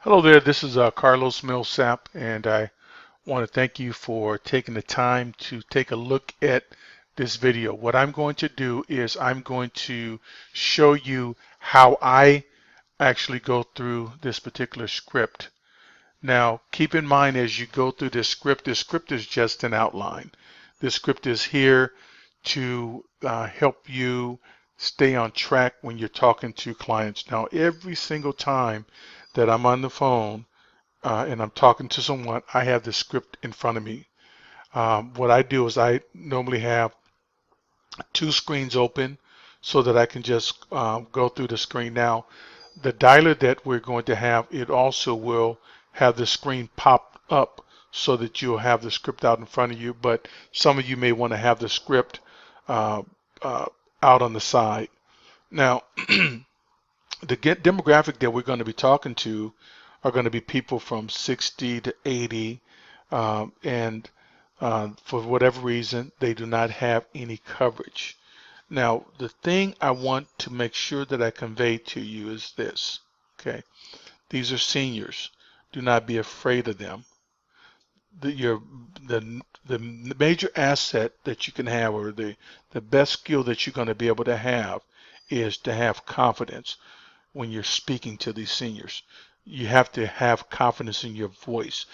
Hello there, this is Carlos Millsap, and I want to thank you for taking the time to take a look at this video. What I'm going to do is I'm going to show you how I actually go through this particular script. Now, keep in mind as you go through this script is just an outline. This script is here to help you stay on track when you're talking to clients. Now, every single time that I'm on the phone, and I'm talking to someone, I have the script in front of me. What I do is I normally have two screens open so that I can just go through the screen. Now, the dialer that we're going to have, it also will have the screen pop up so that you'll have the script out in front of you, but some of you may want to have the script uh, uh, out on the side. Now, the demographic that we're going to be talking to are going to be people from 60 to 80, and for whatever reason, they do not have any coverage. Now, the thing I want to make sure that I convey to you is this, okay? These are seniors. Do not be afraid of them. The major asset that you can have, or the best skill that you're going to be able to have, is to have confidence when you're speaking to these seniors. You have to have confidence in your voice.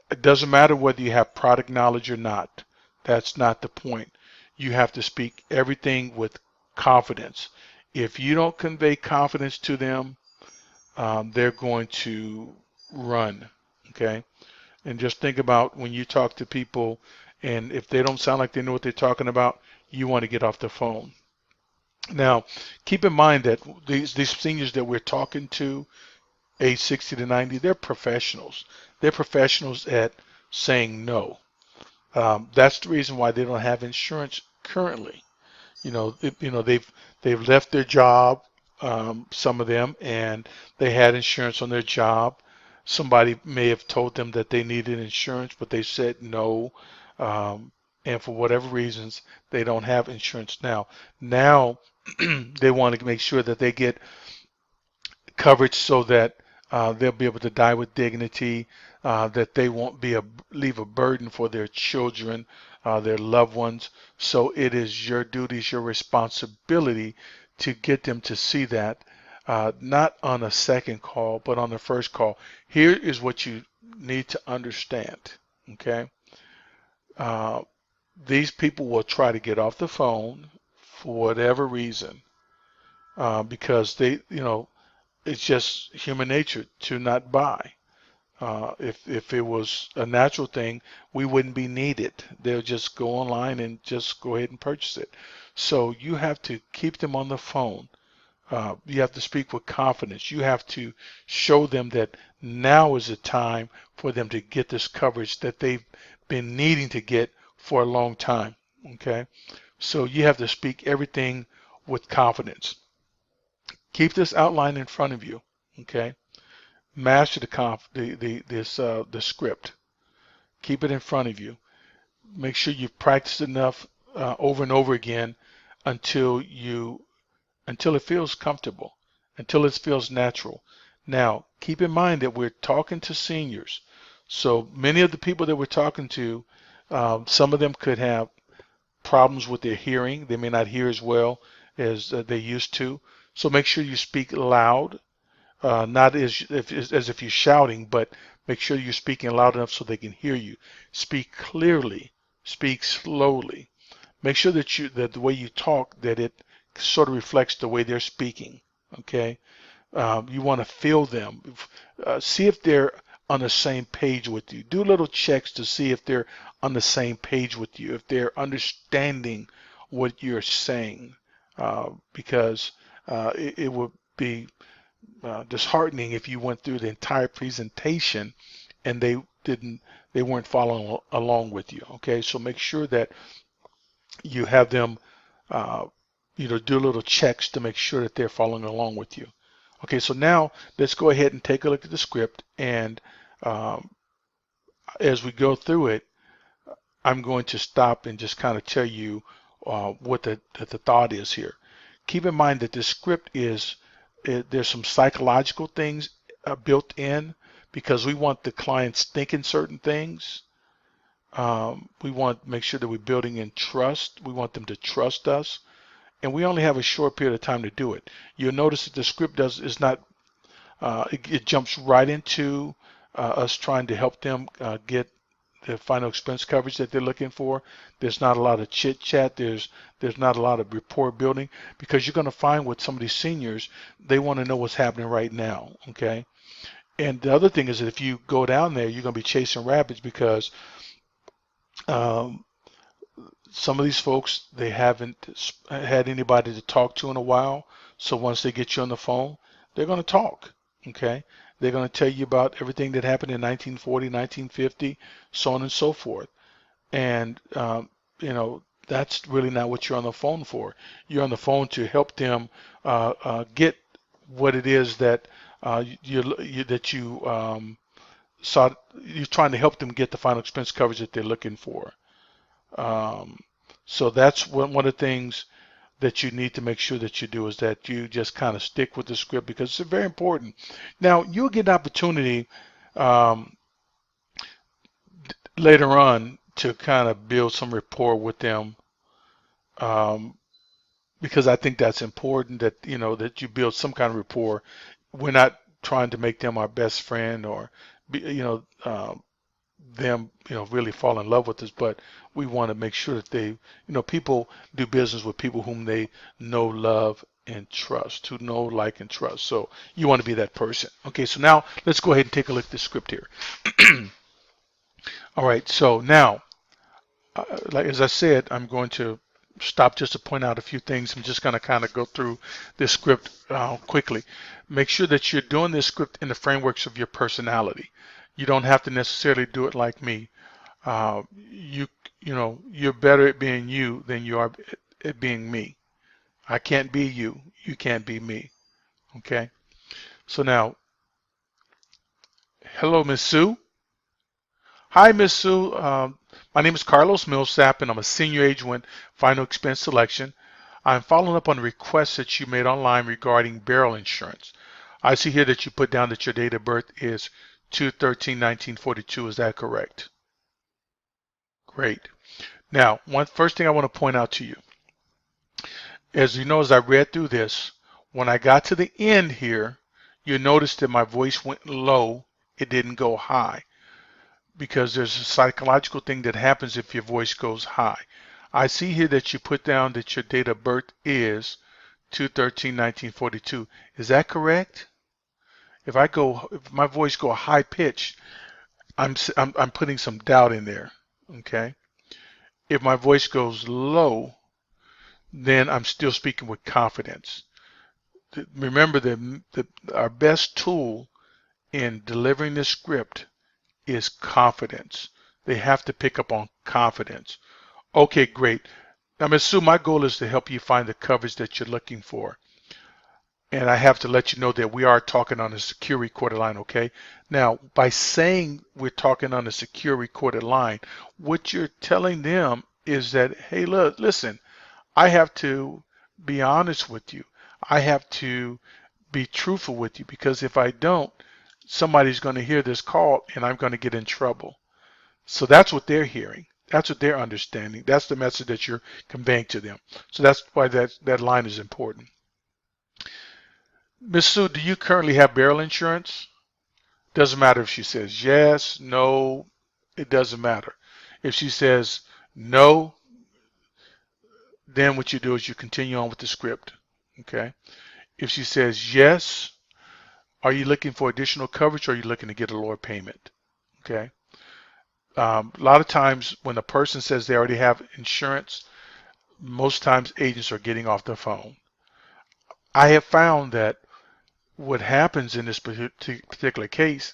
It doesn't matter whether you have product knowledge or not. That's not the point. You have to speak everything with confidence. If you don't convey confidence to them, they're going to run. Okay? And just think about when you talk to people, and if they don't sound like they know what they're talking about, you want to get off the phone. Now, keep in mind that these seniors that we're talking to, age 60 to 90, they're professionals. They're professionals at saying no. That's the reason why they don't have insurance currently. They've left their job, some of them, and they had insurance on their job. Somebody may have told them that they needed insurance, but they said no. And for whatever reasons, they don't have insurance now. Now they want to make sure that they get coverage so that they'll be able to die with dignity, that they won't leave a burden for their children, their loved ones. So it is your duty, your responsibility to get them to see that, not on a second call, but on the first call. Here is what you need to understand, okay? Uh, these people will try to get off the phone for whatever reason, because it's just human nature to not buy. If it was a natural thing, we wouldn't be needed. They'll just go online and just go ahead and purchase it. So you have to keep them on the phone. You have to speak with confidence. You have to show them that now is the time for them to get this coverage that they've been needing to get for a long time. Okay? So you have to speak everything with confidence. Keep this outline in front of you. Okay? Master the script. Keep it in front of you. Make sure you practice enough over and over again until it feels comfortable, until it feels natural. Now, keep in mind that we're talking to seniors. So many of the people that we're talking to, some of them could have problems with their hearing. They may not hear as well as they used to. So make sure you speak loud, not as if you're shouting, but make sure you're speaking loud enough so they can hear you. Speak clearly. Speak slowly. Make sure that the way you talk, that it sort of reflects the way they're speaking. Okay. You want to feel them. See if they're on the same page with you. Do little checks to see if they're on the same page with you, if they're understanding what you're saying, because it would be disheartening if you went through the entire presentation and they weren't following along with you. Okay, so make sure that you have them, do little checks to make sure that they're following along with you. Okay, so now let's go ahead and take a look at the script, and as we go through it, I'm going to stop and just kind of tell you what the thought is here. Keep in mind that this script there's some psychological things built in because we want the clients thinking certain things. We want to make sure that we're building in trust. We want them to trust us, and we only have a short period of time to do it. You'll notice that the script is not. It jumps right into us trying to help them get the final expense coverage that they're looking for. There's not a lot of chit chat. There's not a lot of rapport building because you're going to find with some of these seniors, they want to know what's happening right now. Okay. And the other thing is that if you go down there, you're going to be chasing rabbits because um, some of these folks, they haven't had anybody to talk to in a while. So once they get you on the phone, they're going to talk. Okay. They're going to tell you about everything that happened in 1940, 1950, so on and so forth. And, that's really not what you're on the phone for. You're on the phone to help them get what it is that that you sought. You're trying to help them get the final expense coverage that they're looking for. Um, so that's one of the things that you need to make sure that you do is that you just kind of stick with the script because it's very important. Now, you'll get an opportunity um, later on to kind of build some rapport with them um, because I think that's important that that you build some kind of rapport. We're not trying to make them our best friend or them really fall in love with us, but we want to make sure that they people do business with people whom they know, love, and trust, who know, like, and trust. So you want to be that person. Okay, so now let's go ahead and take a look at the script here. All right, so now like as I said, I'm going to stop just to point out a few things. I'm just going to kind of go through this script quickly. Make sure that you're doing this script in the frameworks of your personality. You don't have to necessarily do it like me. You're better at being you than you are at being me. I can't be you. You can't be me. Okay. So now, hello, Miss Sue. Hi, Miss Sue. My name is Carlos Millsap, and I'm a senior agent with Final Expense Selection. I'm following up on a request that you made online regarding burial insurance. I see here that you put down that your date of birth is 2/13/1942. Is that correct? Great. Now, first thing I want to point out to you, as you know, as I read through this, when I got to the end here, you notice that my voice went low. It didn't go high, because there's a psychological thing that happens if your voice goes high. I see here that you put down that your date of birth is 2/13/1942. Is that correct? If my voice go high pitched, I'm putting some doubt in there. Okay. If my voice goes low, then I'm still speaking with confidence. Remember that our best tool in delivering this script is confidence. They have to pick up on confidence. Okay, great. Now, Ms. Sue, my goal is to help you find the coverage that you're looking for. And I have to let you know that we are talking on a secure recorded line, okay? Now, by saying we're talking on a secure recorded line, what you're telling them is that, hey, look, listen, I have to be honest with you. I have to be truthful with you because if I don't, somebody's going to hear this call and I'm going to get in trouble. So that's what they're hearing. That's what they're understanding. That's the message that you're conveying to them. So that's why that line is important. Miss Sue, do you currently have burial insurance? Doesn't matter if she says yes, no, it doesn't matter. If she says no, then what you do is you continue on with the script. Okay. If she says yes, are you looking for additional coverage or are you looking to get a lower payment? Okay. A lot of times when a person says they already have insurance, most times agents are getting off the phone. I have found that what happens in this particular case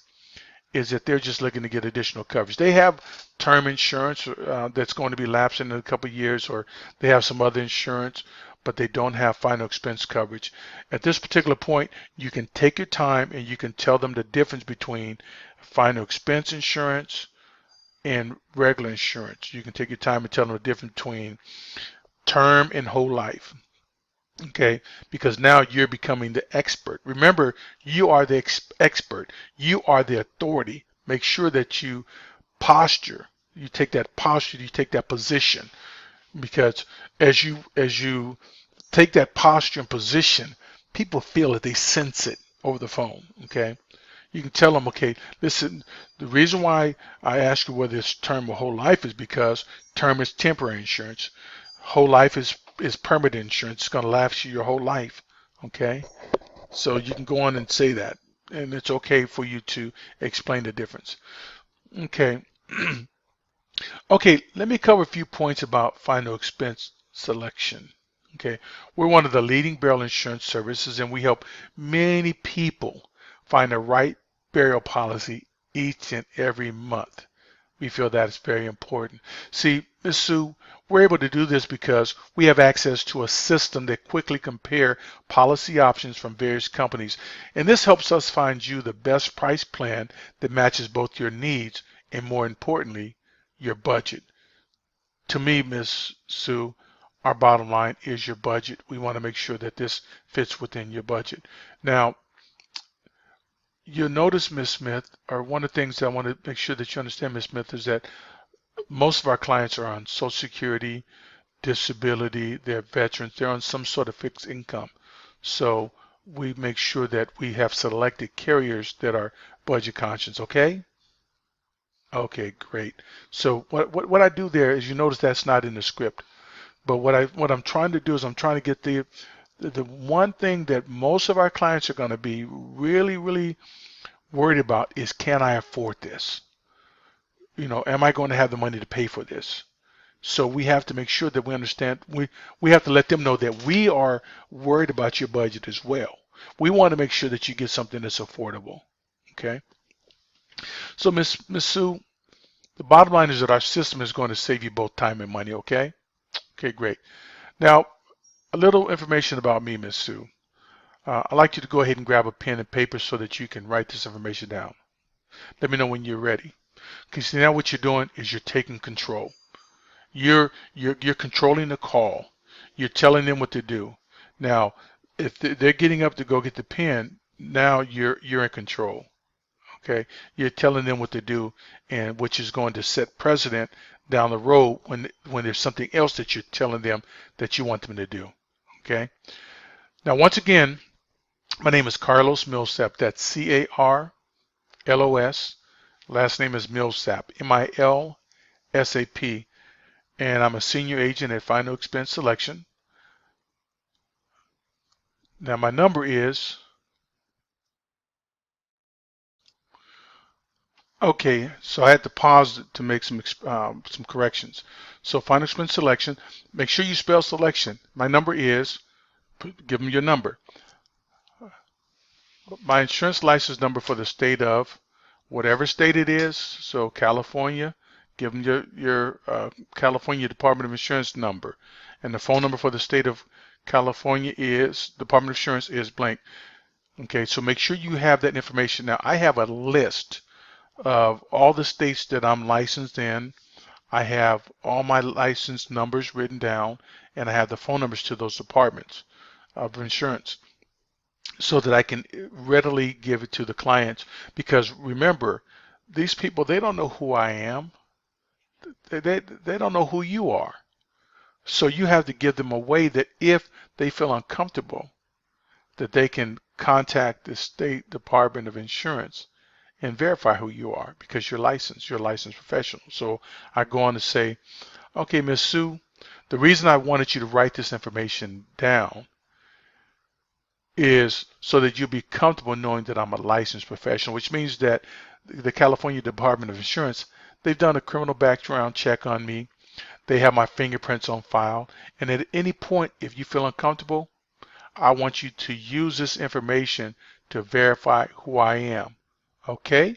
is that they're just looking to get additional coverage. They have term insurance that's going to be lapsing in a couple of years, or they have some other insurance, but they don't have final expense coverage. At this particular point, you can take your time and you can tell them the difference between final expense insurance and regular insurance. You can take your time and tell them the difference between term and whole life. Okay, because now you're becoming the expert. Remember, you are the expert. You are the authority. Make sure that you posture. You take that posture. You take that position. Because as you take that posture and position, people feel it. They sense it over the phone. Okay, you can tell them, okay, listen. The reason why I ask you whether it's term or whole life is because term is temporary insurance. Whole life is permanent insurance. It's going to last you your whole life. Okay, so you can go on and say that, and it's okay for you to explain the difference. Okay. Okay, let me cover a few points about final expense selection. Okay, we're one of the leading burial insurance services, and we help many people find the right burial policy each and every month. We feel that is very important. See, Ms. Sue, we're able to do this because we have access to a system that quickly compare policy options from various companies. And this helps us find you the best price plan that matches both your needs and, more importantly, your budget. To me, Ms. Sue, our bottom line is your budget. We want to make sure that this fits within your budget. Now, you'll notice, Ms. Smith, or one of the things that I want to make sure that you understand, Ms. Smith, is that most of our clients are on Social Security, disability, they're veterans, they're on some sort of fixed income. So we make sure that we have selected carriers that are budget conscious, okay? Okay, great. So what I do there is, you notice that's not in the script. But what I'm trying to do is I'm trying to get the one thing that most of our clients are going to be really worried about is, can I afford this? Am I going to have the money to pay for this? So we have to make sure that we understand, we have to let them know that we are worried about your budget as well. We want to make sure that you get something that's affordable. Okay? So Miss Sue, the bottom line is that our system is going to save you both time and money, okay? Okay, great. Now, a little information about me, Miss Sue. I'd like you to go ahead and grab a pen and paper so that you can write this information down. Let me know when you're ready. Because now what you're doing is you're taking control. You're controlling the call. You're telling them what to do. Now, if they're getting up to go get the pen, now you're in control. Okay, you're telling them what to do, and which is going to set precedent down the road when there's something else that you're telling them that you want them to do. Okay. Now, once again, my name is Carlos Millsap. That's Carlos. Last name is Millsap, Milsap, and I'm a senior agent at Final Expense Selection. Now, my number is, okay, so I had to pause to make some corrections. So Final Expense Selection, make sure you spell selection. My number is, give them your number. My insurance license number for the state of whatever state it is. So California, give them your California Department of Insurance number. And the phone number for the state of California is, Department of Insurance is blank. Okay, so make sure you have that information. Now, I have a list of all the states that I'm licensed in. I have all my license numbers written down, and I have the phone numbers to those departments of insurance so that I can readily give it to the clients. Because remember, these people, they don't know who I am. They don't know who you are. So you have to give them a way that if they feel uncomfortable, that they can contact the State Department of Insurance and verify who you are, because you're a licensed professional. So I go on to say, okay, Miss Sue, the reason I wanted you to write this information down is so that you'll be comfortable knowing that I'm a licensed professional, which means that the California Department of Insurance, they've done a criminal background check on me. They have my fingerprints on file. And at any point, if you feel uncomfortable, I want you to use this information to verify who I am. Okay?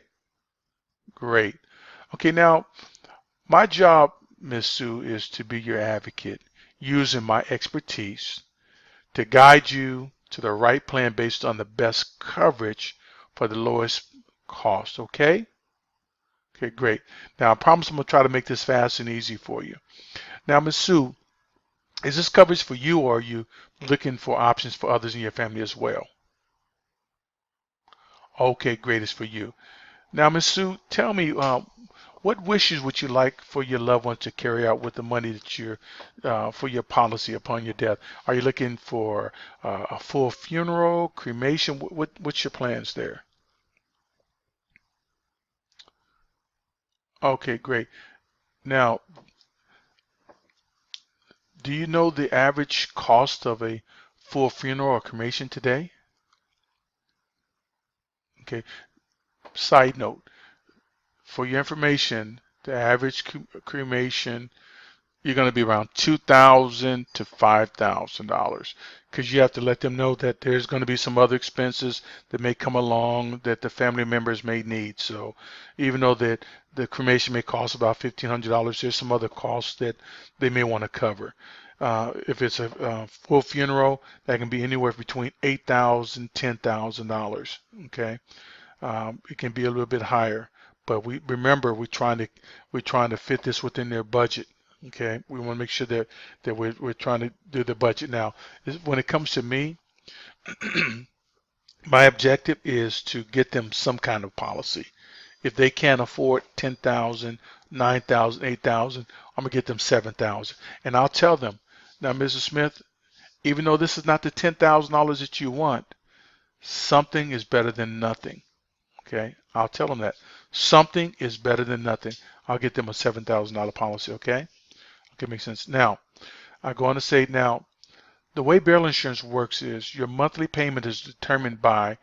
Great. Okay, now my job, Ms. Sue, is to be your advocate, using my expertise to guide you to the right plan based on the best coverage for the lowest cost. Okay? Okay, great. Now I promise I'm going to try to make this fast and easy for you. Now, Ms. Sue, Is this coverage for you, or are you looking for options for others in your family as well? Okay, great, it's for you. Now, Ms. Sue, tell me, what wishes would you like for your loved one to carry out with the money that you're for your policy upon your death? Are you looking for a full funeral, cremation? What's your plans there? Okay, great. Now, do you know the average cost of a full funeral or cremation today? Okay. Side note, for your information, the average cremation, you're going to be around $2,000 to $5,000, because you have to let them know that there's going to be some other expenses that may come along that the family members may need. So even though that the cremation may cost about $1,500, there's some other costs that they may want to cover. If it's a full funeral, that can be anywhere between $8,000 $10,000. Okay. It can be a little bit higher, but we remember we're trying to fit this within their budget. Okay, we want to make sure that we're trying to do the budget. Now, when it comes to me, my objective is to get them some kind of policy. If they can't afford 10,000, 9,000, 8,000, I'm gonna get them 7,000, and I'll tell them, now, Mrs. Smith, even though this is not the $10,000 that you want, something is better than nothing. Okay, I'll tell them that something is better than nothing. I'll get them a $7,000 policy. Okay, okay, makes sense. Now, I go on to say, now the way burial insurance works is your monthly payment is determined by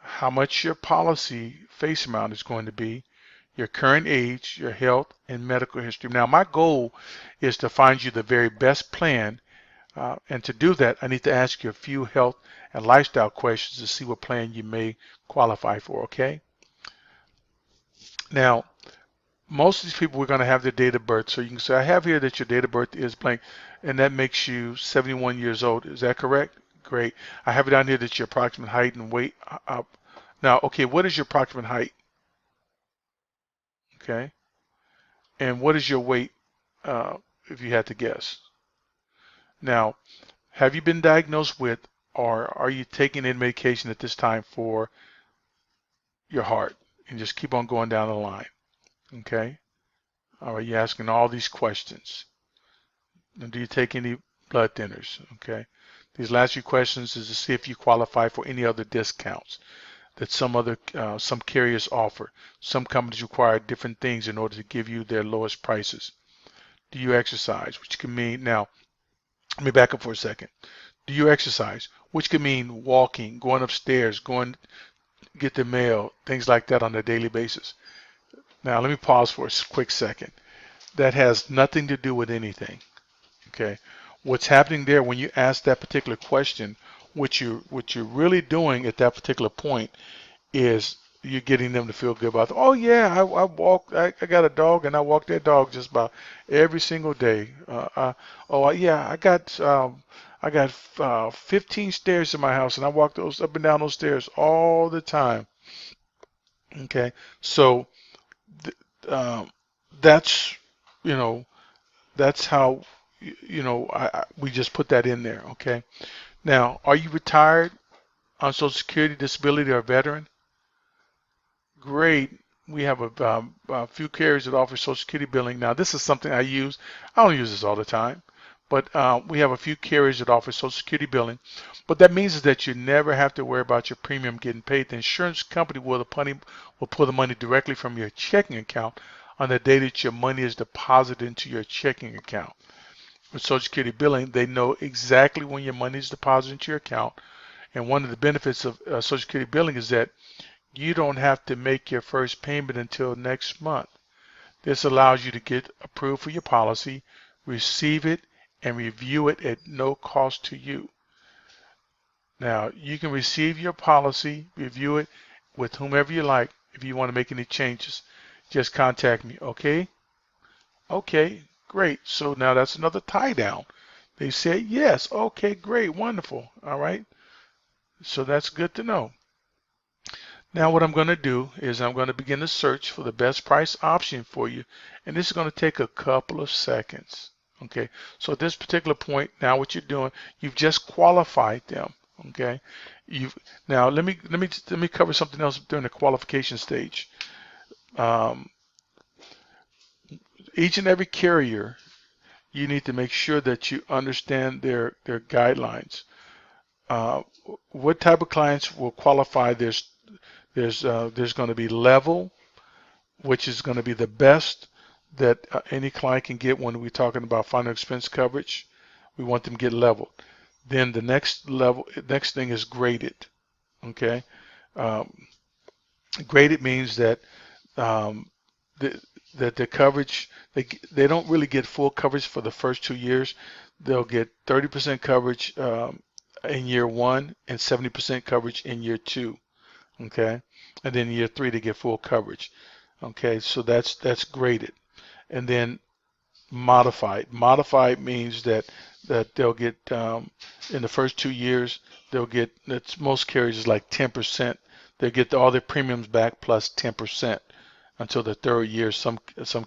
how much your policy face amount is going to be, your current age, your health, and medical history. Now, my goal is to find you the very best plan, and to do that, I need to ask you a few health and lifestyle questions to see what plan you may qualify for. Okay. Now, most of these people, we're going to have their date of birth. So you can say, I have here that your date of birth is blank, and that makes you 71 years old. Is that correct? Great. I have it down here that your approximate height and weight. Now, okay, what is your approximate height? Okay. And what is your weight, if you had to guess? Now, have you been diagnosed with, or are you taking in medication at this time for your heart? And just keep on going down the line. Okay. All right. You're asking all these questions. And do you take any blood thinners? Okay. These last few questions is to see if you qualify for any other discounts that some carriers offer. Some companies require different things in order to give you their lowest prices. Do you exercise? Which can mean, now, let me back up for a second. Do you exercise? Which can mean walking, going upstairs, going get the mail, things like that on a daily basis. Now, let me pause for a quick second. That has nothing to do with anything. Okay. What's happening there when you ask that particular question, what you're really doing at that particular point is you're getting them to feel good about, oh yeah, I walk, I got a dog and I walk that dog just about every single day. Yeah, I got 15 stairs in my house and I walk those up and down those stairs all the time. Okay, so th that's, you know, that's how, we just put that in there. Okay. Now, are you retired, on Social Security, disability, or veteran? Great. We have a few carriers that offer Social Security billing. Now, this is something I use. I don't use this all the time, but we have a few carriers that offer Social Security billing. What that means is that you never have to worry about your premium getting paid. The insurance company will pull the money directly from your checking account on the day that your money is deposited into your checking account. With Social Security billing, they know exactly when your money is deposited into your account. And one of the benefits of Social Security billing is that you don't have to make your first payment until next month. This allows you to get approved for your policy, receive it, and review it at no cost to you. Now, you can receive your policy, review it with whomever you like. If you want to make any changes, just contact me, okay? Okay, great. So now that's another tie down. They said yes. Okay, great, wonderful. All right. So that's good to know. Now what I'm going to do is I'm going to begin to search for the best price option for you. And this is going to take a couple of seconds. Okay, so at this particular point, now what you're doing, you've just qualified them. Okay, you've now let me cover something else during the qualification stage. Um, each and every carrier, you need to make sure that you understand their guidelines. Uh, what type of clients will qualify? There's going to be level, which is going to be the best that any client can get when we're talking about final expense coverage. We want them to get leveled. Then the next thing is graded. Okay, um, graded means that um, the, that the coverage they don't really get full coverage for the first 2 years. They'll get 30% coverage in year one and 70% coverage in year two. Okay, and then year three they get full coverage. Okay, so that's graded, and then modified. Modified means that they'll get in the first 2 years they'll get it's most carriers is like 10%. They get all their premiums back plus 10% until the third year. Some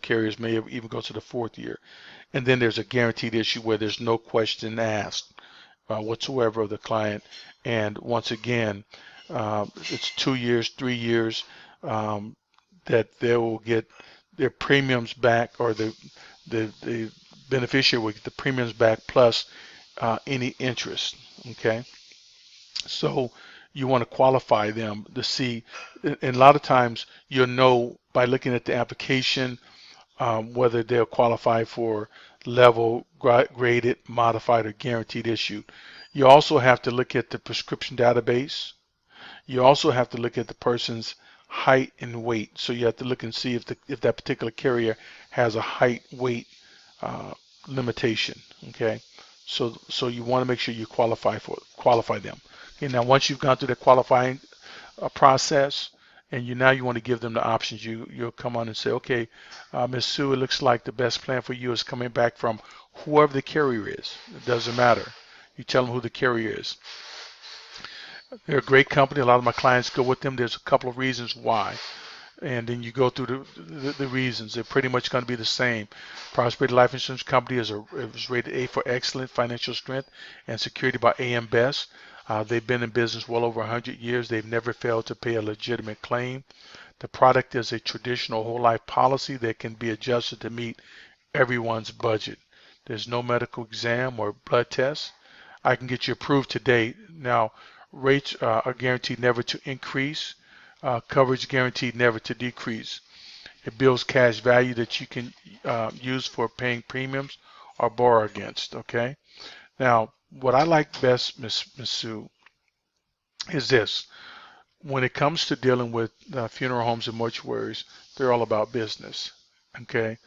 carriers may even go to the fourth year, and then there's a guaranteed issue where there's no question asked whatsoever of the client. And once again, it's 2 years, 3 years that they will get their premiums back, or the beneficiary will get the premiums back plus any interest. Okay, so you want to qualify them to see, and a lot of times you'll know by looking at the application whether they'll qualify for level, graded, modified, or guaranteed issued. You also have to look at the prescription database. You also have to look at the person's height and weight. So you have to look and see if that particular carrier has a height weight uh, limitation. Okay, so you want to make sure you qualify them. Okay, now once you've gone through the qualifying process, and now you want to give them the options. You'll come on and say, okay, Ms. Sue, it looks like the best plan for you is coming back from whoever the carrier is. It doesn't matter. You tell them who the carrier is. They're a great company. A lot of my clients go with them. There's a couple of reasons why. And then you go through the reasons. They're pretty much going to be the same. Prosperity Life Insurance Company is rated A for excellent financial strength and security by AM Best. They've been in business well over 100 years. They've never failed to pay a legitimate claim. The product is a traditional whole life policy that can be adjusted to meet everyone's budget. There's no medical exam or blood test. I can get you approved today. Now, rates are guaranteed never to increase. Coverage guaranteed never to decrease. It builds cash value that you can use for paying premiums or borrow against. Okay. Now, what I like best, Miss Sue, is this. When it comes to dealing with funeral homes and mortuaries, they're all about business. Okay.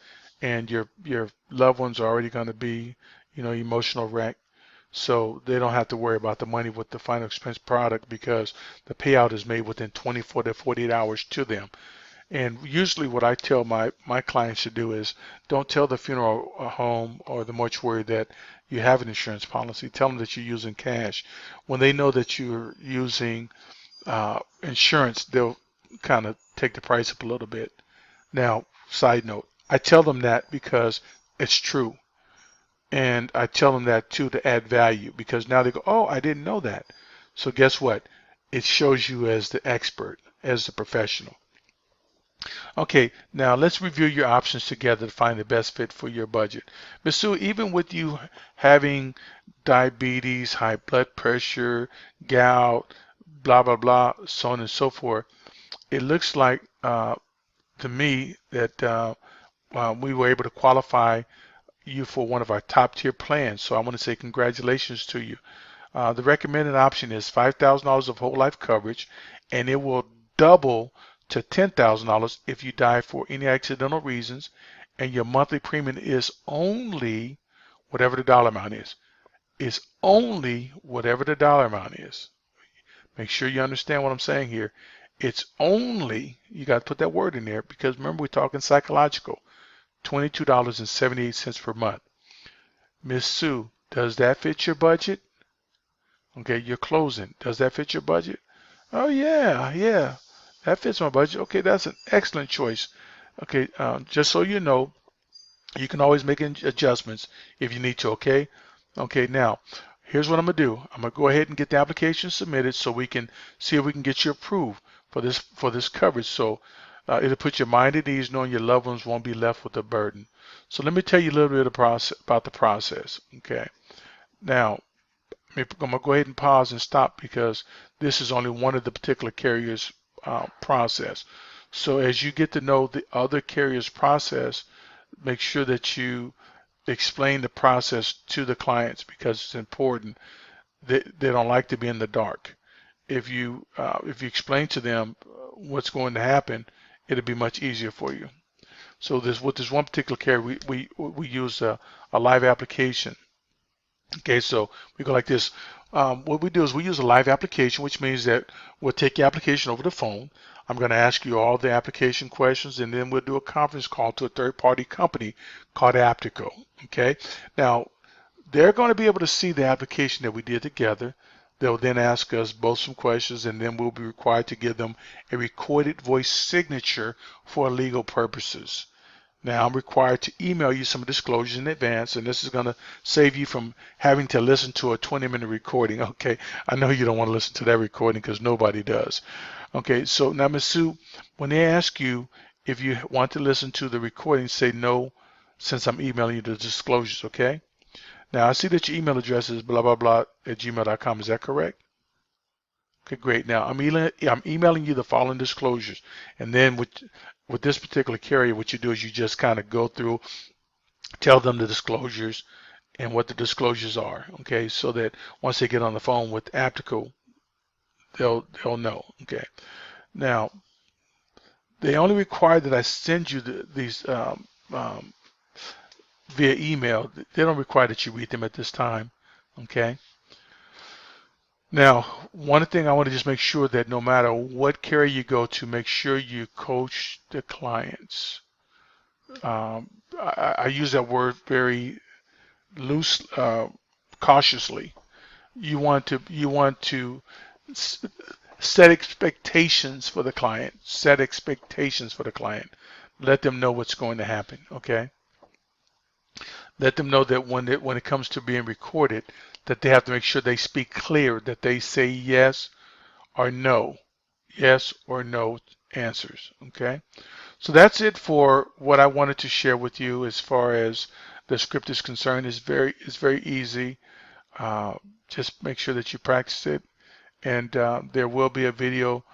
And your loved ones are already going to be, emotional wreck. So they don't have to worry about the money with the final expense product because the payout is made within 24 to 48 hours to them. And usually what I tell my clients to do is don't tell the funeral home or the mortuary that you have an insurance policy. Tell them that you're using cash. When they know that you're using insurance, they'll kind of take the price up a little bit. Now, side note, I tell them that because it's true. And I tell them that too to add value because now they go, oh, I didn't know that. So guess what? It shows you as the expert, as the professional. Okay, now let's review your options together to find the best fit for your budget. Ms. Sue, even with you having diabetes, high blood pressure, gout, blah, blah, blah, so on and so forth, it looks like to me that we were able to qualify you for one of our top tier plans. So I want to say congratulations to you. The recommended option is $5,000 of whole life coverage, and it will double to $10,000 if you die for any accidental reasons, and your monthly premium is only whatever the dollar amount is. It's only whatever the dollar amount is. Make sure you understand what I'm saying here. It's only, you got to put that word in there because remember we're talking psychological. $22.78 per month. Miss Sue, does that fit your budget? Okay, you're closing. Does that fit your budget? Oh yeah, that fits my budget. Okay, that's an excellent choice. Okay, just so you know, You can always make adjustments if you need to, okay? Okay, now, here's what I'm going to do. I'm going to go ahead and get the application submitted so we can see if we can get you approved for this coverage. So it'll put your mind at ease knowing your loved ones won't be left with a burden. So let me tell you a little bit about the process, okay? Now, I'm going to go ahead and pause and stop because this is only one of the particular carriers' process. So as you get to know the other carriers' process, make sure that you explain the process to the clients because it's important. They don't like to be in the dark. If you explain to them what's going to happen, it'll be much easier for you. So with this one particular carrier, we use a live application. Okay, so we go like this. What we do is we use a live application, which means that we'll take your application over the phone. I'm going to ask you all the application questions, and then we'll do a conference call to a third-party company called Aptico. Okay, now they're going to be able to see the application that we did together. They'll then ask us both some questions, and then we'll be required to give them a recorded voice signature for legal purposes. Now I'm required to email you some disclosures in advance, and this is going to save you from having to listen to a 20-minute recording. Okay, I know you don't want to listen to that recording because nobody does. Okay, so now Ms. Sue, when they ask you if you want to listen to the recording, say no, since I'm emailing you the disclosures. Okay. Now I see that your email address is blah blah blah at gmail.com. Is that correct? Okay, great. Now I'm emailing you the following disclosures, and then with this particular carrier, what you do is you just kind of go through, tell them the disclosures and what the disclosures are. Okay, so that once they get on the phone with Aptico, they'll know. Okay. Now they only require that I send you these via email. They don't require that you read them at this time. Okay. Now, one thing I want to just make sure that no matter what carrier you go to, make sure you coach the clients. I use that word very loose, cautiously. You want to set expectations for the client. Set expectations for the client. Let them know what's going to happen. Okay. Let them know that when it comes to being recorded, that they have to make sure they speak clear, that they say yes or no answers. Okay, so that's it for what I wanted to share with you as far as the script is concerned. It's very easy. Just make sure that you practice it, and there will be a video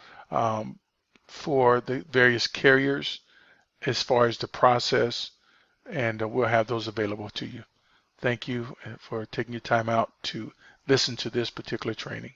for the various carriers as far as the process, and we'll have those available to you. Thank you for taking your time out to listen to this particular training.